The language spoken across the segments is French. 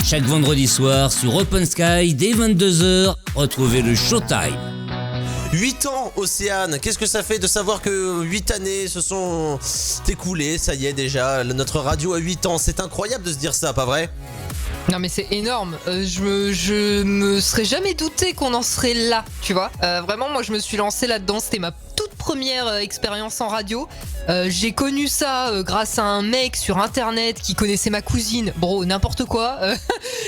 Chaque vendredi soir sur Open Sky, dès 22h, retrouvez le Showtime. 8 ans, Océane, qu'est-ce que ça fait de savoir que 8 années se sont écoulées, ça y est déjà, notre radio a 8 ans, c'est incroyable de se dire ça, pas vrai ? Non mais c'est énorme, je me serais jamais douté qu'on en serait là, tu vois. Vraiment moi je me suis lancé là-dedans, c'était ma toute première expérience en radio. J'ai connu ça grâce à un mec sur internet qui connaissait ma cousine, bro n'importe quoi.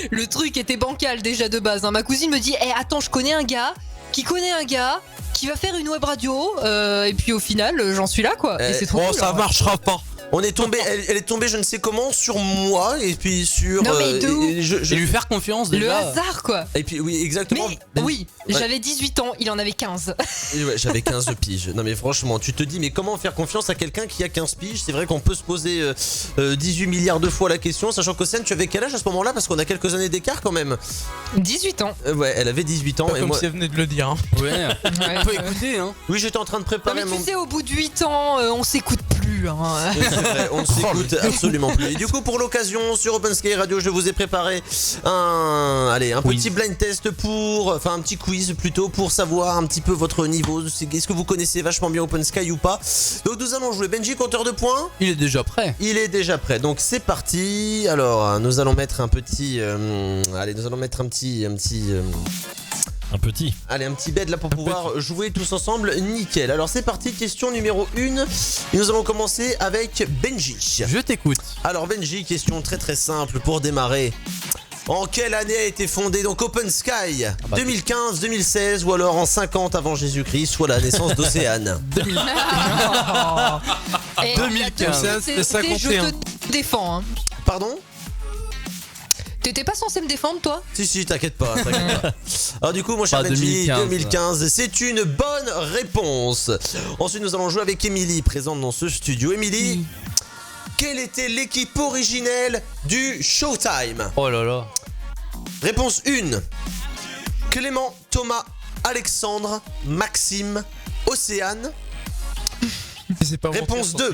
Le truc était bancal déjà de base, hein. Ma cousine me dit attends je connais un gars qui connaît un gars qui va faire une web radio et puis au final j'en suis là quoi. Et c'est trop cool, ça marchera pas. On est tombé, elle est tombée je ne sais comment sur moi et puis sur... Non mais de où Je lui faire confiance déjà. Le hasard quoi. Et puis oui exactement. Mais oui, j'avais 18 ans, il en avait 15. Et ouais, j'avais 15 piges. Non mais franchement, tu te dis mais comment faire confiance à quelqu'un qui a 15 piges? C'est vrai qu'on peut se poser 18 milliards de fois la question, sachant qu'Océane, tu avais quel âge à ce moment-là? Parce qu'on a quelques années d'écart quand même. 18 ans. Ouais, elle avait 18 ans. Pas et comme moi... si elle venait de le dire. Hein. Ouais, on peut écouter, hein. Oui, j'étais en train de Non préparer mais tu sais, au bout de 8 ans, on s'écoute plus. Hein. C'est vrai, on ne s'écoute absolument plus. Et du coup, pour l'occasion, sur Open Sky Radio, je vous ai préparé un petit blind test enfin un petit quiz plutôt pour savoir un petit peu votre niveau. Est-ce que vous connaissez vachement bien Open Sky ou pas? Donc nous allons jouer. Benji, compteur de points. Il est déjà prêt. Il est déjà prêt. Donc c'est parti. Alors, nous allons mettre un petit. Allez, un petit bed là pour pouvoir jouer tous ensemble. Nickel. Alors c'est parti, question numéro 1. Et nous allons commencer avec Benji. Je t'écoute. Alors Benji, question très très simple pour démarrer. En quelle année a été fondée donc Open Sky? 2015, 2016 ou alors en 50 avant Jésus-Christ, soit la naissance d'Océane? 2015, c'est 51. Je te défends. Hein. Pardon? T'étais pas censé me défendre, toi? Si, t'inquiète pas. Alors du coup, mon cher Benji, 2015, c'est une bonne réponse. Ensuite, nous allons jouer avec Émilie, présente dans ce studio. Émilie, quelle était l'équipe originelle du Showtime? Oh là là. Réponse 1. Clément, Thomas, Alexandre, Maxime, Océane. C'est pas Réponse 2.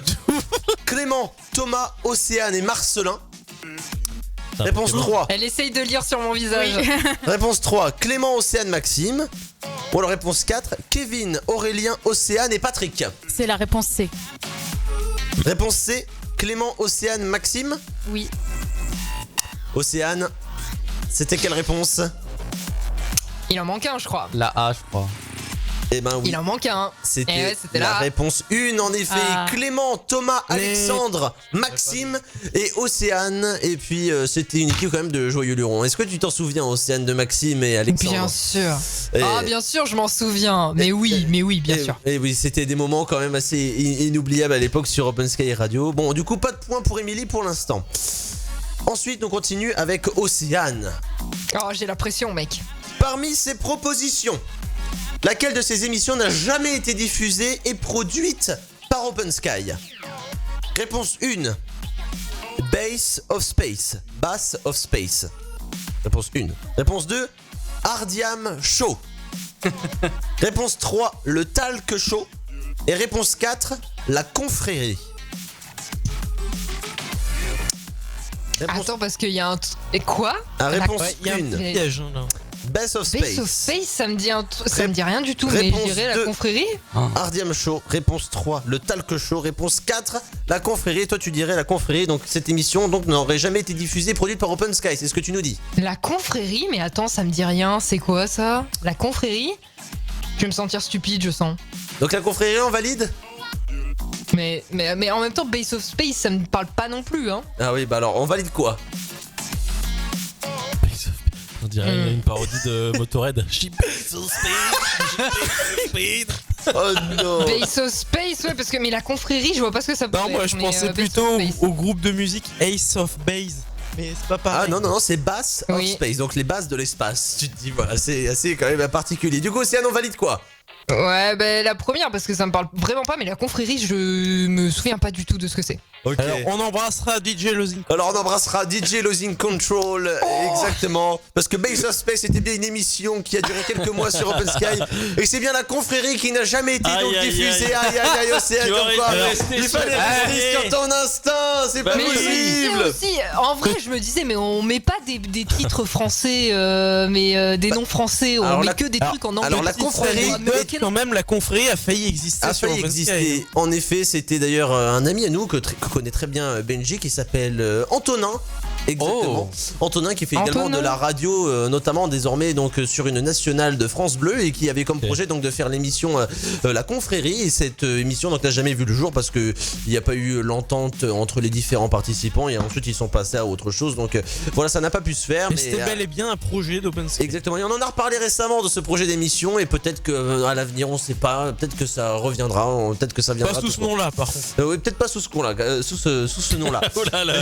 Clément, Thomas, Océane et Marcelin. Réponse 3. Elle essaye de lire sur mon visage. Oui. Réponse 3. Clément, Océane, Maxime. Ou alors réponse 4. Kevin, Aurélien, Océane et Patrick. C'est la réponse C. Réponse C. Clément, Océane, Maxime. Oui. Océane, c'était quelle réponse? Il en manque un, je crois. La A, je crois. Eh ben oui. Il en manque un. C'était c'était la là. réponse 1 en effet. Ah. Clément, Thomas, Alexandre, Maxime et Océane. Et puis c'était une équipe quand même de joyeux lurons. Est-ce que tu t'en souviens, Océane, de Maxime et Alexandre? Bien sûr. Et- Ah, bien sûr, je m'en souviens. Mais oui, bien sûr. Et oui, c'était des moments quand même assez inoubliables à l'époque sur Open Sky Radio. Bon, du coup, pas de points pour Émilie pour l'instant. Ensuite, on continue avec Océane. Oh, j'ai la pression, mec. Parmi ces propositions, laquelle de ces émissions n'a jamais été diffusée et produite par Open Sky? Réponse 1. Bass of Space. Bass of Space. Réponse 1. Réponse 2. Ardiam Show. Réponse 3. Le Talk Show. Et réponse 4. La Confrérie. Réponse... Attends, parce qu'il y a un... Et quoi? réponse Il y a un 1. piège là. Bass of Space Space. of Space, ça me dit ça me dit rien du tout, mais Réponse je dirais la 2. confrérie. Ardiam Show, réponse 3, le Talk Show, réponse 4, la Confrérie. Toi tu dirais la Confrérie, donc cette émission donc n'aurait jamais été diffusée, produite par Open Sky, c'est ce que tu nous dis. La confrérie, mais attends, ça me dit rien. C'est quoi ça? La confrérie? Je vais me sentir stupide, je sens. Donc la Confrérie on valide? Mais en même temps, Base of Space, ça me parle pas non plus, hein. Ah oui, bah alors on valide quoi? On dirait une parodie de Motorhead. Oh non. Base of Space, ouais, parce que mais la confrérie, je vois pas ce que ça peut Non, être. moi je mais, pensais Base plutôt of Space. au groupe de musique Ace of Base. Mais c'est pas pareil. Ah non, c'est Bass of Oui. Space, donc les bases de l'espace. Tu te dis, voilà, c'est assez quand même particulier. Du coup, Océane, on valide quoi? Ouais, bah la première, parce que ça me parle vraiment pas, mais la confrérie, je me souviens pas du tout de ce que c'est. Ok. Alors, on embrassera DJ Losing. Alors on embrassera DJ Losing Control, exactement, parce que Base of Space était bien une émission qui a duré quelques mois sur Open Sky, et c'est bien la confrérie qui n'a jamais été donc diffusée. Aïe aïe aïe, Océane, comme quoi. Il fallait rester sur ton instinct, c'est pas Mais je me disais possible. aussi, en vrai, je me disais, mais on met pas des titres français, mais des noms français, on Alors met la- que des trucs en anglais. alors la confrérie Quand même, la confrérie a failli exister A sur failli Open exister. Sky. En effet, c'était d'ailleurs un ami à nous que connaît très bien Benji, qui s'appelle Antonin. Exactement. Antonin qui fait également Antonin. de la radio, notamment désormais donc sur une nationale de France Bleu, et qui avait comme projet donc de faire l'émission La Confrérie. Et cette émission donc n'a jamais vu le jour parce que il n'y a pas eu l'entente entre les différents participants, et ensuite ils sont passés à autre chose. Donc voilà, ça n'a pas pu se faire. Mais Mais c'était bel et bien un projet d'Open Sky. exactement. Et on en a reparlé récemment de ce projet d'émission, et peut-être que à l'avenir, on sait pas, peut-être que ça reviendra, peut-être que ça viendra. Pas sous ce nom-là, par contre. Oui, peut-être pas sous ce nom-là, sous ce nom-là. Oh là là.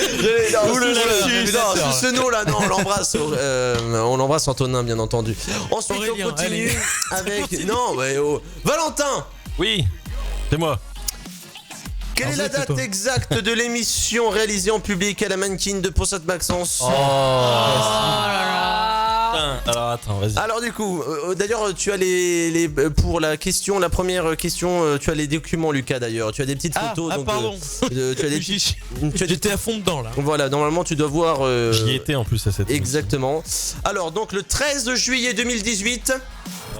Non, Ouh là là, sous ce nom-là, non, on l'embrasse Antonin, bien entendu. Ensuite, Aurélien, on continue allez. avec. Non, ouais, Valentin, Oui, c'est moi. quelle est Alors, la c'est date toi. exacte de l'émission réalisée en public à la mannequin de Ponsat Maxence? Putain, alors attends, vas-y. Alors du coup, d'ailleurs, tu as pour la question, la première question, tu as les documents, Lucas. D'ailleurs, tu as des petites photos. donc, pardon. tu as des J'y- tu as des- J'étais à fond dedans, là. Voilà, normalement, tu dois voir. J'y étais en plus à cette Exactement. Alors donc le 13 juillet 2018, émission.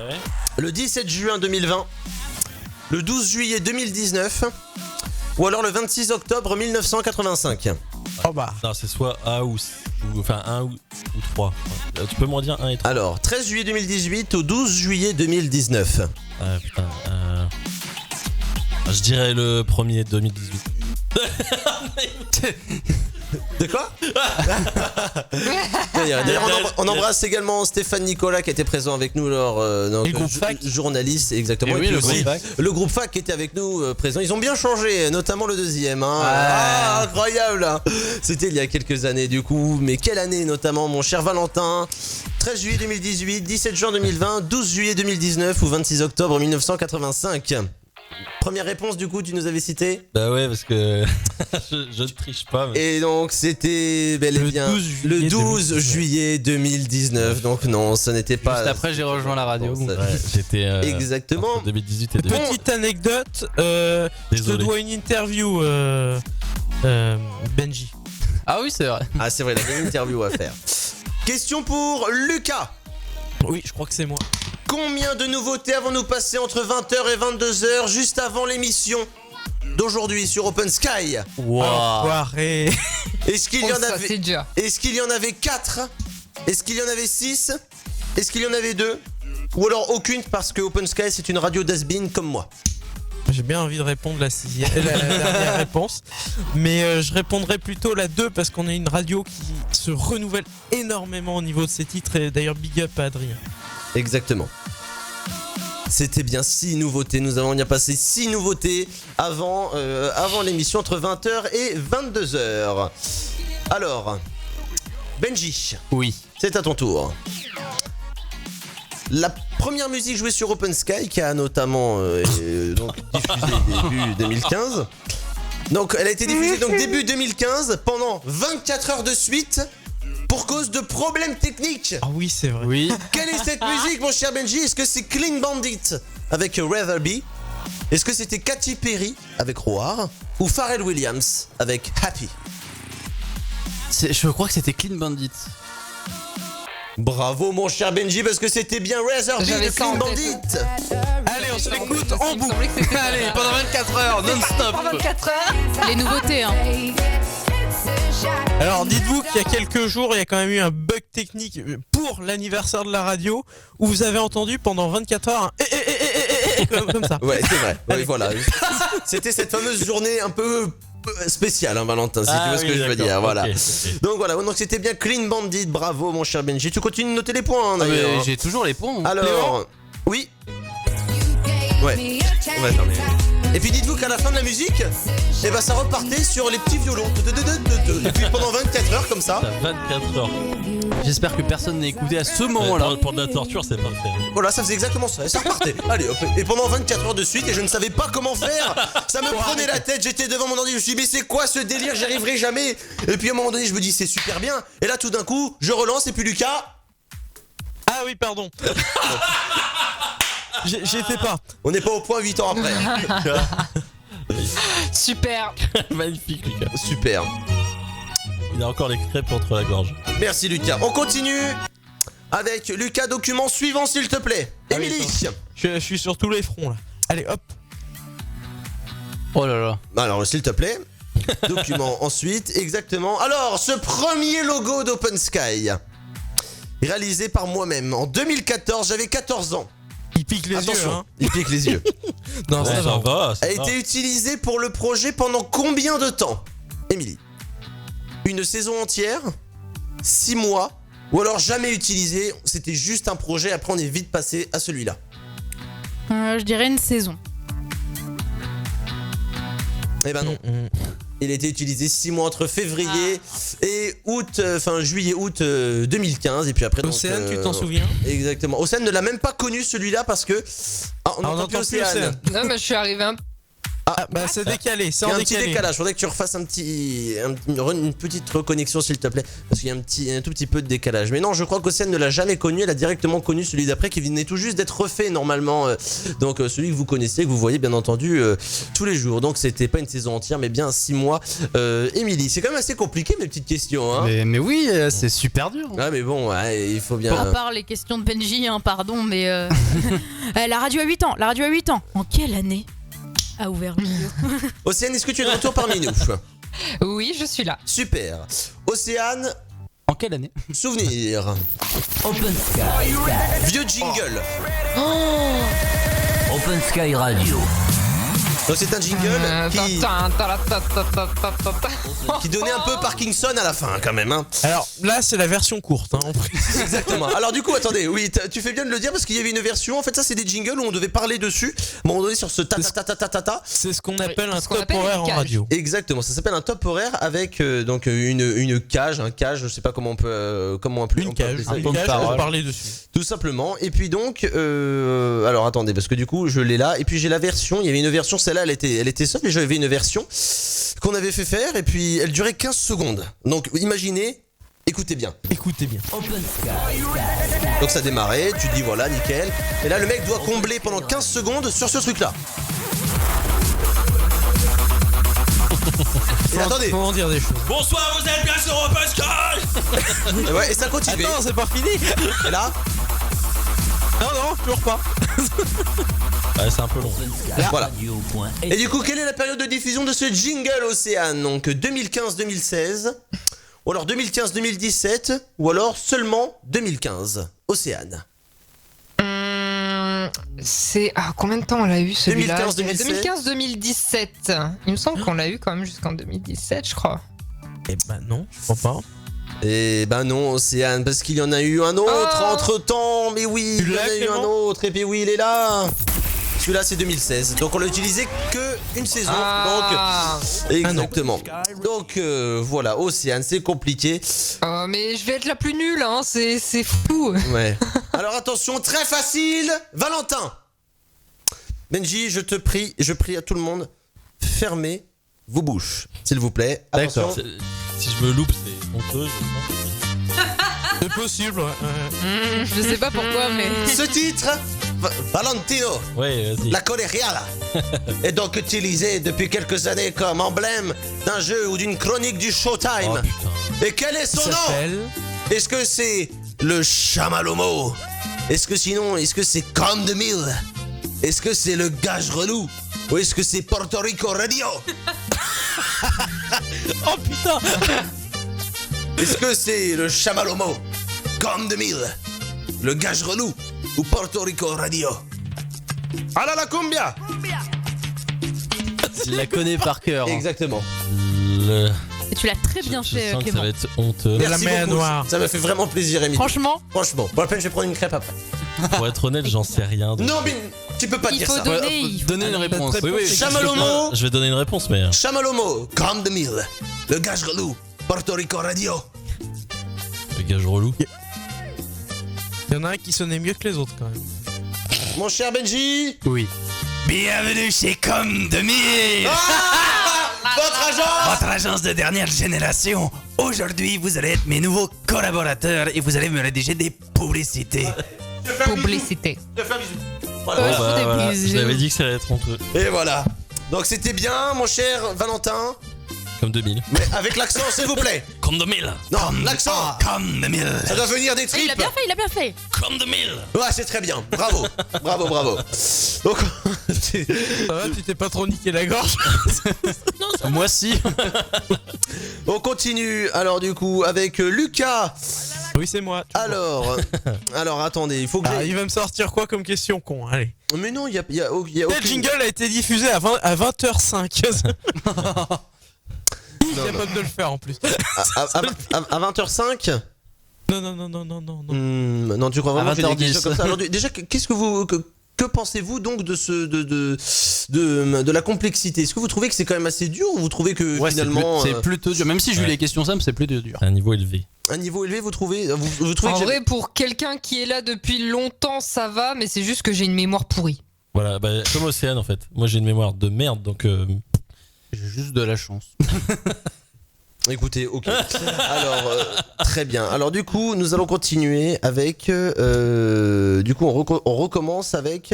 Ouais. le 17 juin 2020, le 12 juillet 2019, ou alors le 26 octobre 1985. Oh bah. Non, c'est soit A ou enfin 1 ou 3. Tu peux m'en dire 1 et 3. Alors 13 juillet 2018 au 12 juillet 2019. Ah putain. Je dirais le premier 2018. De quoi? D'ailleurs, on embrasse également Stéphane Nicolas qui était présent avec nous lors donc, Et le groupe FAC. journaliste, exactement. Et oui, puis le aussi, groupe FAC. le groupe FAC qui était avec nous présent. Ils ont bien changé, notamment le deuxième. Hein. Ah, incroyable, hein. C'était il y a quelques années du coup. Mais quelle année notamment, mon cher Valentin? 13 juillet 2018, 17 juin 2020, 12 juillet 2019 ou 26 octobre 1985. Première réponse du coup, tu nous avais cité? Bah ouais, parce que je ne triche pas. Mais... Et donc c'était bel et Le bien 12 juillet le 12 2019. juillet 2019. Donc non, ça n'était pas. Juste après, j'ai rejoint la radio. Bon, ça- Ouais, j'étais Exactement. entre 2018 et 2019. Petite anecdote, je te Désolé. dois une interview, Benji. Ah oui, c'est vrai. Ah c'est vrai, il a une interview à faire. Question pour Lucas. Oui, je crois que c'est moi. Combien de nouveautés avons-nous passé entre 20h et 22h juste avant l'émission d'aujourd'hui sur Open Sky? Enfoiré. Est-ce qu'il y Oh, en ça, avait c'est dur. Est-ce qu'il y en avait 4? Est-ce qu'il y en avait 6? Est-ce qu'il y en avait 2? Ou alors aucune, parce que Open Sky c'est une radio d'has-been comme moi. J'ai bien envie de répondre la dernière réponse, mais je répondrai plutôt la 2 parce qu'on a une radio qui se renouvelle énormément au niveau de ses titres, et d'ailleurs big up à Adrien. Exactement. C'était bien 6 nouveautés. Nous avons bien passé 6 nouveautés avant l'émission entre 20h et 22h. Alors, Benji, Oui. c'est à ton tour. La première musique jouée sur Open Sky, qui a notamment donc diffusé début 2015. Donc, elle a été diffusée donc début 2015 pendant 24 heures de suite pour cause de problèmes techniques. Ah oui, c'est vrai. Oui. Quelle est cette musique, mon cher Benji? Est-ce que c'est Clean Bandit avec Rather Be? Est-ce que c'était Katy Perry avec Roar? Ou Pharrell Williams avec Happy? Je crois que c'était Clean Bandit. Bravo, mon cher Benji, parce que c'était bien Rather Be J'avais de ça Clean en tête. Bandit. Allez, on se l'écoute en boucle. Allez, pendant 24 heures, non-stop. 24 heures. Les nouveautés, hein. Alors dites-vous qu'il y a quelques jours, il y a quand même eu un bug technique pour l'anniversaire de la radio où vous avez entendu pendant 24 heures un comme ça. Ouais, c'est vrai. Oui, voilà. C'était cette fameuse journée un peu spéciale, hein, Valentin, si tu vois ce que je veux dire. Voilà. Ok. Donc voilà, donc c'était bien Clean Bandit. Bravo, mon cher Benji. Tu continues de noter les points, hein, d'ailleurs. J'ai toujours les ponts. Alors, oui. Ouais. Ouais, non, mais... Et puis dites-vous qu'à la fin de la musique, eh ben ça repartait sur les petits violons. Et puis pendant 24 heures comme ça. T'as 24 heures. J'espère que personne n'a écouté à ce moment-là. Pour de la torture, c'est parfait. Voilà, ça faisait exactement ça. Et ça repartait. Allez, hop. Et pendant 24 heures de suite, et je ne savais pas comment faire. Ça me prenait la tête. J'étais devant mon ordi. Je me suis dit, mais c'est quoi ce délire? J'y arriverai jamais. Et puis à un moment donné, je me dis, c'est super bien. Et là, tout d'un coup, je relance. Et puis Lucas. Ah oui, pardon. J'étais pas. On n'est pas au point 8 ans après. Super. Magnifique, Lucas. Super. Il a encore les crêpes entre la gorge. Merci Lucas. On continue avec Lucas, document suivant s'il te plaît. Ah oui, Émilie. Je suis sur tous les fronts là. Allez, hop. Oh là là. Alors s'il te plaît. Document ensuite, exactement. Alors, ce premier logo d'Open Sky, réalisé par moi-même en 2014, j'avais 14 ans. Il pique les Attention, yeux, hein. il pique les yeux. Non, Ouais, ça va. va. A été utilisé pour le projet pendant combien de temps, Émilie? Une saison entière? 6 mois? Ou alors jamais utilisé, c'était juste un projet, après on est vite passé à celui-là? Je dirais une saison. Eh ben non. Il a été utilisé 6 mois entre février et août, juillet-août 2015. Et puis après, donc, Océane, tu t'en souviens? Exactement. Océane ne l'a même pas connu celui-là parce que. Ah, on n'entend plus Océane. Non, mais je suis arrivé un peu. Ah, bah c'est décalé, c'est Il y a en un petit décalé. décalage. Faudrait que tu refasses une petite reconnexion s'il te plaît. Parce qu'il y a un tout petit peu de décalage. Mais non, je crois qu'Océane ne l'a jamais connu. Elle a directement connu celui d'après qui venait tout juste d'être refait normalement. Donc celui que vous connaissez, que vous voyez bien entendu tous les jours. Donc c'était pas une saison entière, mais bien 6 mois. Émilie, c'est quand même assez compliqué mes petites questions. Hein. Mais oui, c'est super dur. Ah mais bon, ouais, il faut À bien. part les questions de Benji, hein, pardon, mais la radio a 8 ans. La radio a 8 ans. En quelle année a ouvert le milieu? Océane, est-ce que tu es de retour parmi nous? Oui, je suis là. Super. Océane, En quelle année? souvenir. Open Sky. Vieux jingle. Open Sky Radio. Donc c'est un jingle qui donnait un peu Parkinson à la fin quand même. Hein. Alors là, c'est la version courte. Hein, Exactement. Alors du coup, attendez, oui, tu fais bien de le dire parce qu'il y avait une version. En fait, ça c'est des jingles où on devait parler dessus. À un moment donné sur ce ta. C'est ce qu'on appelle un ce qu'on top appelle horaire une en cage. radio. Exactement. Ça s'appelle un top horaire avec donc une cage, un cage. Je sais pas comment on peut appeler Une cage, ça. une cage, on parlait dessus. Tout simplement. Et puis donc, alors attendez, parce que du coup, je l'ai là. Et puis j'ai la version. Il y avait une version, celle-là, elle était seule. Et j'avais une version qu'on avait fait faire. Et puis elle durait 15 secondes. Donc imaginez, écoutez bien. Écoutez bien. Open Sky. Donc ça démarrait, tu te dis voilà, nickel. Et là, le mec doit combler pendant 15 secondes sur ce truc-là. Et attendez. Comment dire des choses? Bonsoir, vous êtes bien sur Open Sky. Et ouais, et ça continue. Attends, c'est pas fini. Et là, Non, toujours pas. Ouais, c'est un peu long. voilà. Et du coup, quelle est la période de diffusion de ce jingle, Océane? Donc 2015-2016, ou alors 2015-2017, ou alors seulement 2015, Océane. C'est. Ah, combien de temps on l'a eu celui-là? 2015-2017. 2015-2017. Il me semble qu'on l'a eu quand même jusqu'en 2017, je crois. Eh ben non, je crois pas. Et ben non, Océane, parce qu'il y en a eu un autre Oh. entre temps. Mais oui, Tu il y en l'as, a eu un Clément autre. Et puis oui, il est là. Celui-là, c'est 2016. Donc on l'a utilisé que une saison. Ah. Donc exactement. Donc voilà, Océane, c'est compliqué. Oh, mais je vais être la plus nulle, hein. C'est fou. Ouais. Alors attention, très facile. Valentin. Benji, je prie à tout le monde, fermez vos bouches, s'il vous plaît. Attention. Si je me loupe, c'est honteux. Je pense. C'est possible, ouais. Je sais pas pourquoi, mais. Ce titre, Valentino, Ouais, vas-y. la Coleriala, est donc utilisé depuis quelques années comme emblème d'un jeu ou d'une chronique du Showtime. Oh putain. Et quel est son Ça nom? s'appelle. Est-ce que c'est le Chamalomo? Est-ce que c'est Comme de Mille? Est-ce que c'est le Gage Relou? Ou est-ce que c'est Porto Rico Radio? Oh putain. Est-ce que c'est le Chamalomo? Comme de Mille? Le Gage Relou? Ou Porto Rico Radio? Ah la cumbia! Il la connaît par cœur. Exactement. Et tu l'as très bien Je fait, sens que ça Clément. va être honteux. La Merci mer beaucoup. noire. Ça me fait vraiment plaisir, Émilie. Franchement, Franchement, pour la peine, je vais prendre une crêpe après. Pour être honnête, j'en sais rien. donc- Non, mais tu peux pas il dire faut ça. donner. il faut- Donnez une réponse. Très Oui, oui. Chamalomo, Je vais donner une réponse, mais. Chamalomo, Comme de Mille, le Gage Relou, Porto Rico Radio. Le gage relou. Il y en a un qui sonnait mieux que les autres quand même. Mon cher Benji. Oui. Bienvenue chez Com 2000, Votre agence. votre agence de dernière génération. Aujourd'hui, vous allez être mes nouveaux collaborateurs et vous allez me rédiger des publicités. Publicité. Je te fais un bisou. Bon, je vous bah, voilà. dépise. Je l'avais dit que ça allait être honteux. Et voilà. Donc c'était bien, mon cher Valentin. Comme 2000. Mais avec l'accent, s'il vous plaît. Comme 2000. Non, l'accent. Com 2000. Ça doit venir des Il tripes. a bien fait, il a bien fait. Comme 2000. Ouais, c'est très bien. Bravo. Bravo. Donc, Ça va, tu t'es pas trop niqué la gorge? Moi si. on continue. Alors du coup, avec Lucas. Oui, c'est moi. tu vois. Alors attendez, il faut que Ah, j'aille- il va me sortir quoi comme question, con? Allez. Mais non, il y a Tel aucune... jingle a été diffusé à 20h05. Il est capable de le faire en plus. à 20h05. Non. Non, tu crois vraiment À que j'ai des 20h10. questions comme ça. Alors, déjà, qu'est-ce que vous... Que pensez-vous donc de de la complexité? Est-ce que vous trouvez que c'est quand même assez dur ou vous trouvez que Ouais, finalement c'est plutôt dur. Même si j'ai eu Ouais. les questions simples, c'est plutôt dur. Un niveau élevé. un niveau élevé, vous trouvez vous trouvez En que vrai, pour quelqu'un qui est là depuis longtemps, ça va, mais c'est juste que j'ai une mémoire pourrie. Voilà, bah, comme Océane en fait. Moi j'ai une mémoire de merde donc. J'ai juste de la chance. Écoutez, ok. Alors, très bien. Alors du coup, nous allons continuer avec... du coup, on recommence avec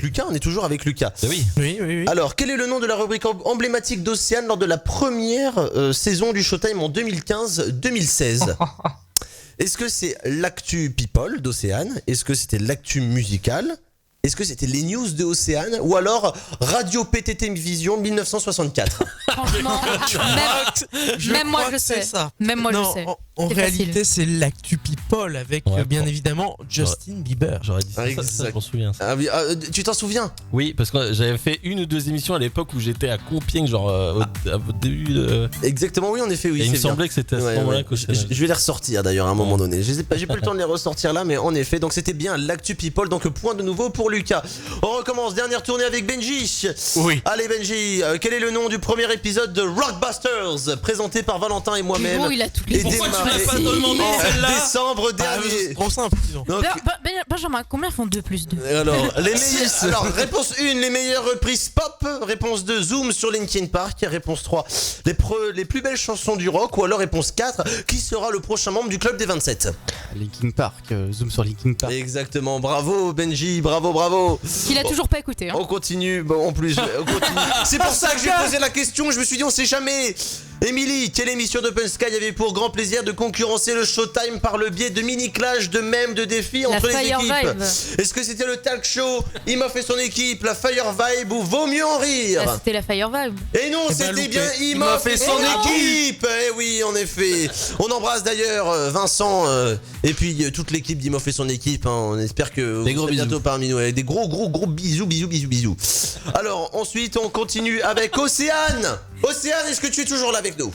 Lucas. On est toujours avec Lucas. Bah oui. Oui. Alors, quel est le nom de la rubrique emblématique d'Océane lors de la première saison du Showtime en 2015-2016 ? Est-ce que c'est l'actu people d'Océane ? Est-ce que c'était l'actu musicale ? Est-ce que c'était les news de Océane ? Ou alors Radio PTT Vision 1964 ? Franchement, même moi crois je que c'est sais. ça. Même moi Non, je sais. en C'est réalité, c'est l'actu people avec Ouais, bien bon. évidemment Justin Bieber. J'aurais dit ça, Exact. ça, je m'en souviens. Ça. Ah oui, tu t'en souviens ? Oui, parce que j'avais fait une ou deux émissions à l'époque où j'étais à Compiègne, genre au début de. Exactement, oui, en effet, oui. Et il me c'est bien. semblait que c'était à ce Ouais, moment-là ouais. qu'Océane. Je vais les ressortir d'ailleurs à un moment donné. J'ai pas eu le temps de les ressortir là, mais en effet, donc c'était bien l'actu people. Donc point de nouveau pour Lucas. On recommence, dernière tournée avec Benji. Oui. Allez Benji, quel est le nom du premier épisode de Rockbusters présenté par Valentin et moi-même Gros, il a toutes et les Pourquoi tu démarré l'as pas demandé en celle-là décembre Ah, dernier. c'est trop simple, disons. Donc, Benjamin, combien font 2 plus 2? alors, réponse 1, les meilleures reprises pop. Réponse 2, Zoom sur Linkin Park. Réponse 3, les plus belles chansons du rock. Ou alors réponse 4, qui sera le prochain membre du club des 27 ? Linkin Park, zoom sur Linkin Park. Exactement, bravo Benji, bravo. Qu'il a toujours pas écouté. Hein. On continue, bon en plus, on continue. C'est pour ça que j'ai posé la question, je me suis dit on sait jamais. Émilie, quelle émission d'Open Sky avait pour grand plaisir de concurrencer le Showtime par le biais de mini-clash, de mèmes, de défis La entre les Fire équipes? Vibe. Est-ce que c'était le talk show, Imoff et son équipe, la Fire Vibe ou Vaut mieux en rire? Là, c'était la Fire Vibe. Et non, Eh ben, c'était loupé. bien Imoff et son équipe. Eh oui, en effet. On embrasse d'ailleurs Vincent et puis toute l'équipe d'Imoff et son équipe. Hein. On espère que Des vous gros serez bientôt bisous. parmi nous. Avec des gros bisous. Alors ensuite, on continue avec Océane. Océane, est-ce que tu es toujours là avec nous?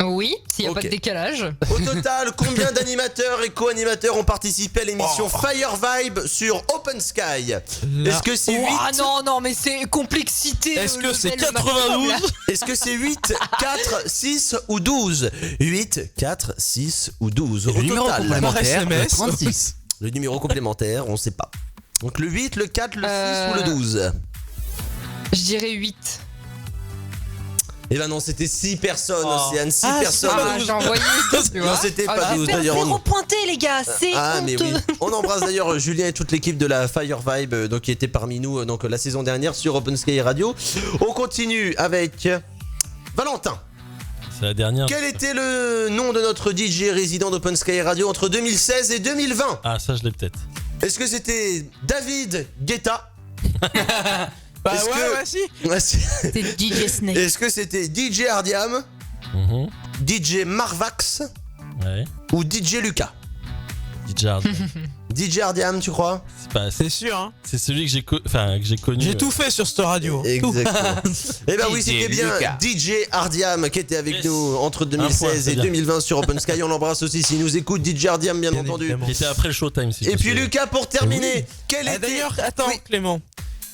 Oui, s'il n'y a Ok. pas de décalage. Au total, combien d'animateurs et co-animateurs ont participé à l'émission Fire Vibe sur Open Sky? Est-ce que c'est 8? Ah non, mais c'est complexité. Est-ce que c'est level 92? maximum, là. Est-ce que c'est 8, 4, 6 ou 12? 8, 4, 6 ou 12 au Le numéro total. complémentaire, le SMS. 36. Le numéro complémentaire, on sait pas. Donc le 8, le 4, le 6 ou le 12? Je dirais 8. Eh ben non, c'était 6 personnes, Océane, 6 Ah, personnes. Ah, j'ai envoyé 12, tu Non, vois. c'était Ah, pas j'ai 12 fait d'ailleurs. zéro pointé, les gars, c'est Ah mais honteux. oui. On embrasse d'ailleurs Julien et toute l'équipe de la Fire Vibe donc, qui était parmi nous donc, la saison dernière sur Open Sky Radio. On continue avec Valentin. C'est la dernière. Quel était le nom de notre DJ résident d'Open Sky Radio entre 2016 et 2020? Ah, ça je l'ai peut-être. Est-ce que c'était David Guetta? Bah Est-ce ouais, que- ouais, si. Ouais, c'est- C'était DJ Snake. Est-ce que c'était DJ Ardiam, Mhm. DJ Marvax Ouais. ou DJ Lucas? DJ Hard. DJ Ardiam, tu crois? C'est sûr, hein. C'est celui que j'ai que j'ai connu. J'ai tout fait sur cette radio. Exactement. Eh ben oui, DJ c'était bien Lucas. DJ Ardiam qui était avec Yes. nous entre Un point, 2016 c'est et bien. 2020 sur Open Sky. On l'embrasse aussi s'il nous écoute, DJ Ardiam, bien Bien entendu. évidemment. Il était après le Showtime. Si Et je puis me souviens. Lucas, pour terminer, quel Ah, était... d'ailleurs, attends, Oui. Clément.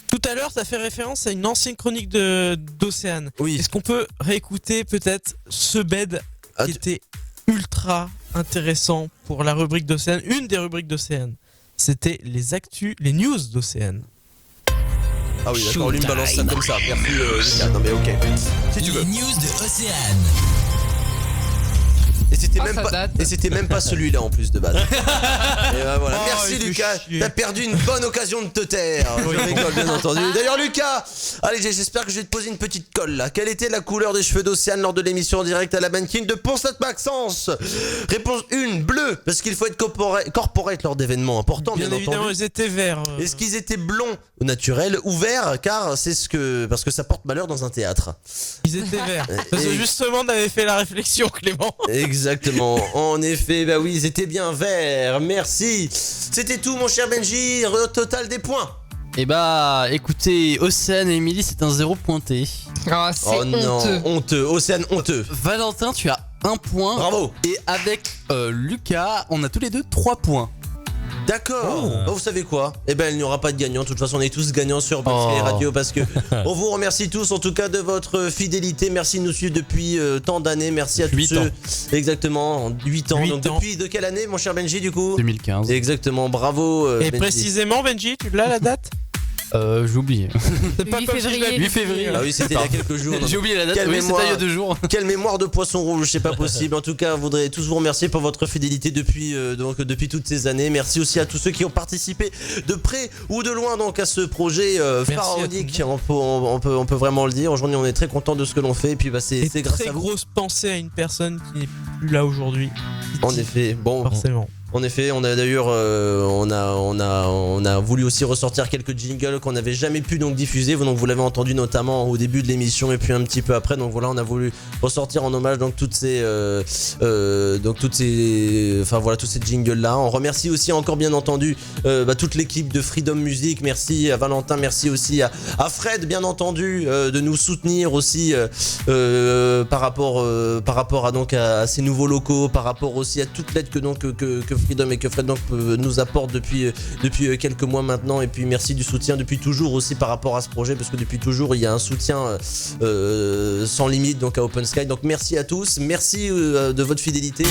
Tout à l'heure, t'as fait référence à une ancienne chronique d'Océane. Oui. Est-ce qu'on peut réécouter peut-être ce bed Ah, qui tu- était ultra ultra intéressant pour la rubrique d'Océane, une des rubriques d'Océane. C'était les news d'Océane. Ah oui, d'accord, lui me balance ça comme ça. Merci Lucas. Non mais ok. Si tu veux. Les news de Océane. Et c'était Ah, même ça pas, date. et c'était même pas celui-là en plus de base. Et ben voilà. Oh, Merci il fait Lucas, chier. t'as perdu une bonne occasion de te taire. Je rigole bien entendu. D'ailleurs Lucas, allez j'espère que je vais te poser une petite colle là. Quelle était la couleur des cheveux d'Océane lors de l'émission en direct à la Banking de Pont-Sainte-Maxence? Réponse 1, bleu, parce qu'il faut être corporate lors d'événements importants bien évidemment, entendu. ils étaient verts. Est-ce qu'ils étaient blonds au naturel ou verts car parce que ça porte malheur dans un théâtre. Ils étaient verts. Parce que justement, on avait fait la réflexion, Clément. Exactement, en effet, bah oui, ils étaient bien verts, merci. C'était tout mon cher Benji, total des points. Et bah écoutez, Océane et Émilie, c'est un 0 pointé. Ah, c'est Oh non, honteux. honteux, Océane honteux. Valentin, tu as 1 point. Bravo. Et avec Lucas, on a tous les deux 3 points. D'accord. Bah, vous savez quoi? Eh ben il n'y aura pas de gagnant. De toute façon on est tous gagnants sur Open Sky Radio parce que on vous remercie tous en tout cas de votre fidélité. Merci de nous suivre depuis tant d'années. Merci à tous 8 ceux. ans. Exactement, 8 ans. 8 Donc ans. depuis de quelle année mon cher Benji du coup? 2015. Exactement, bravo Et Benji. précisément, Benji, tu l'as la date? J'ai oublié. C'est pas 8 comme si je février. l'avais 8 février. Ah oui, c'était il y a quelques jours. J'ai oublié la date, Quelle oui, mémoire. c'était il y a 2 jours. Quelle mémoire de poisson rouge, c'est pas possible. En tout cas, je voudrais tous vous remercier pour votre fidélité depuis toutes ces années. Merci aussi à tous ceux qui ont participé de près ou de loin donc à ce projet Merci pharaonique. On peut vraiment le dire. Aujourd'hui, on est très content de ce que l'on fait. Et puis, bah, c'est Et grâce très à vous. grosse pensée à une personne qui n'est plus là aujourd'hui. En effet, bon. Forcément. En effet, on a d'ailleurs, on a voulu aussi ressortir quelques jingles qu'on n'avait jamais pu donc diffuser. Donc vous l'avez entendu notamment au début de l'émission et puis un petit peu après. Donc voilà, on a voulu ressortir en hommage donc tous ces jingles là. On remercie aussi encore bien entendu toute l'équipe de Freedom Music. Merci à Valentin, merci aussi à Fred bien entendu de nous soutenir aussi par rapport à ces nouveaux locaux, par rapport aussi à toute l'aide que Freedom et que Fred donc nous apporte depuis quelques mois maintenant. Et puis merci du soutien depuis toujours aussi par rapport à ce projet, parce que depuis toujours il y a un soutien sans limite donc à Open Sky. Donc merci à tous, merci de votre fidélité.